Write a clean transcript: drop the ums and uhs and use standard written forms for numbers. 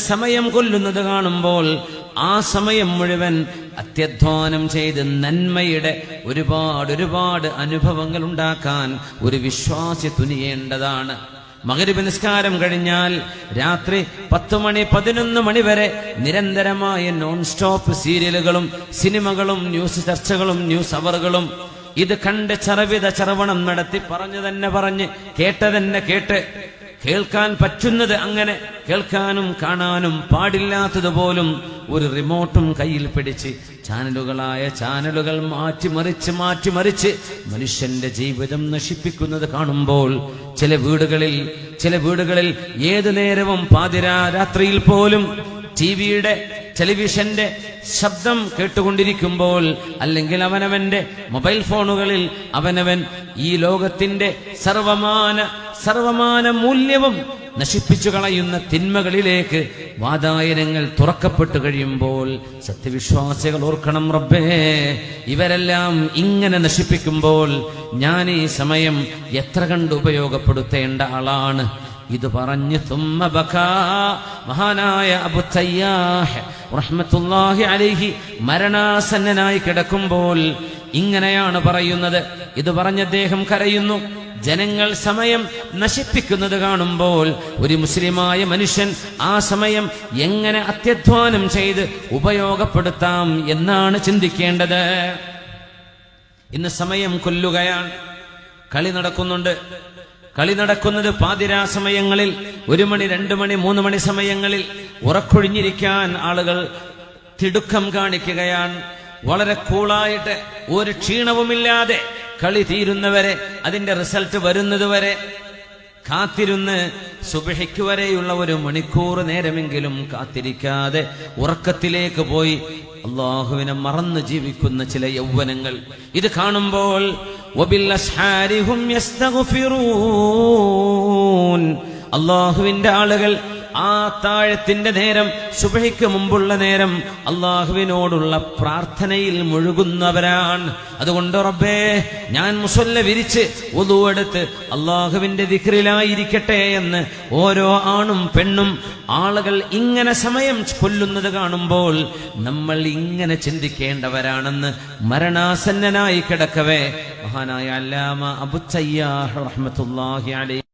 സമയം കൊല്ലുന്നത് കാണുമ്പോൾ ആ സമയം മുഴുവൻ അത്യധ്വാനം ചെയ്ത് നന്മയുടെ ഒരുപാട് അനുഭവങ്ങൾ ഉണ്ടാക്കാൻ ഒരു വിശ്വാസി തുനിയേണ്ടതാണ്. മഗ്‌രിബ് നിസ്കാരം കഴിഞ്ഞാൽ രാത്രി 10 മണി 11 മണി വരെ നിരന്തരമായ നോൺ സ്റ്റോപ്പ് സീരിയലുകളും സിനിമകളും ന്യൂസ് ചർച്ചകളും ന്യൂസ് അവറുകളും ഇത് കണ്ട് ചർവണം നടത്തി പറഞ്ഞ് കേട്ടതന്നെ കേട്ട് കേൾക്കാൻ പറ്റുന്നത് അങ്ങനെ കേൾക്കാനും കാണാനും പാടില്ലാത്തതുപോലും ഒരു റിമോട്ടും കയ്യിൽ പിടിച്ച് ചാനലുകൾ മാറ്റിമറിച്ച് മനുഷ്യന്റെ ജീവിതം നശിപ്പിക്കുന്നത് കാണുമ്പോൾ ചില വീടുകളിൽ ഏതു നേരവും പാതിരാത്രിയിൽ പോലും ടെലിവിഷന്റെ ശബ്ദം കേട്ടുകൊണ്ടിരിക്കുമ്പോൾ, അല്ലെങ്കിൽ അവനവന്റെ മൊബൈൽ ഫോണുകളിൽ അവനവൻ ഈ ലോകത്തിന്റെ സർവമാന മൂല്യവും നശിപ്പിച്ചു കളയുന്ന തിന്മകളിലേക്ക് വാതായനങ്ങൾ തുറക്കപ്പെട്ടു കഴിയുമ്പോൾ സത്യവിശ്വാസികൾ ഓർക്കണം, റബ്ബേ, ഇവരെല്ലാം ഇങ്ങനെ നശിപ്പിക്കുമ്പോൾ ഞാൻ ഈ സമയം എത്ര കണ്ട് ഉപയോഗപ്പെടുത്തേണ്ട ആളാണ്. ഇത് പറഞ്ഞ് മഹാനായ അബൂ തയ്യാഹ് റഹ്മത്തുള്ളാഹി അലൈഹി മരണാസന്നനായി കിടക്കുമ്പോൾ ഇങ്ങനെയാണ് പറയുന്നത്. ഇത് പറഞ്ഞ് അദ്ദേഹം കരയുന്നു. ജനങ്ങൾ സമയം നശിപ്പിക്കുന്നത് കാണുമ്പോൾ ഒരു മുസ്ലിമായ മനുഷ്യൻ ആ സമയം എങ്ങനെ അത്യധ്വാനം ചെയ്ത് ഉപയോഗപ്പെടുത്താം എന്നാണ് ചിന്തിക്കേണ്ടത്. ഇന്ന് സമയം കൊല്ലുകയാണ്. കളി നടക്കുന്നത് പാതിരാ സമയങ്ങളിൽ, 1 മണി 2 മണി 3 മണി സമയങ്ങളിൽ ഉറക്കൊഴിഞ്ഞിരിക്കാൻ ആളുകൾ തിടുക്കം കാണിക്കുകയാണ്. വളരെ കൂളായിട്ട് ഒരു ക്ഷീണവുമില്ലാതെ കളി തീരുന്നവരെ, അതിന്റെ റിസൾട്ട് വരുന്നതുവരെ കാത്തിരുന്ന് സുബ്ഹിക്ക് വരെയുള്ള 1 മണിക്കൂർ നേരമെങ്കിലും കാത്തിരിക്കാതെ ഉറക്കത്തിലേക്ക് പോയി അല്ലാഹുവിനെ മറന്ന് ജീവിക്കുന്ന ചില യൗവനങ്ങൾ ഇത് കാണുമ്പോൾ അല്ലാഹുവിന്റെ ആളുകൾ ആ താഴത്തിന്റെ നേരം, സുബ്ഹിക്ക് മുമ്പുള്ള നേരം അല്ലാഹുവിനോടുള്ള പ്രാർത്ഥനയിൽ മുഴുകുന്നവരാണ്. അതുകൊണ്ട് റബ്ബേ, ഞാൻ മുസല്ല വിരിച്ച് വുളു എടുത്ത് അല്ലാഹുവിന്റെ ദിക്റിലായിരിക്കട്ടെ എന്ന് ഓരോ ആണും പെണ്ണും ആളുകൾ ഇങ്ങനെ സമയം കൊല്ലുന്നത് കാണുമ്പോൾ നമ്മൾ ഇങ്ങനെ ചിന്തിക്കേണ്ടവരാണെന്ന് മരണാസന്നനായി കിടക്കവേ മഹാനായ അല്ലാമ അബൂ തയ്യാഹ് റഹ്മത്തുള്ളാഹി അലൈഹി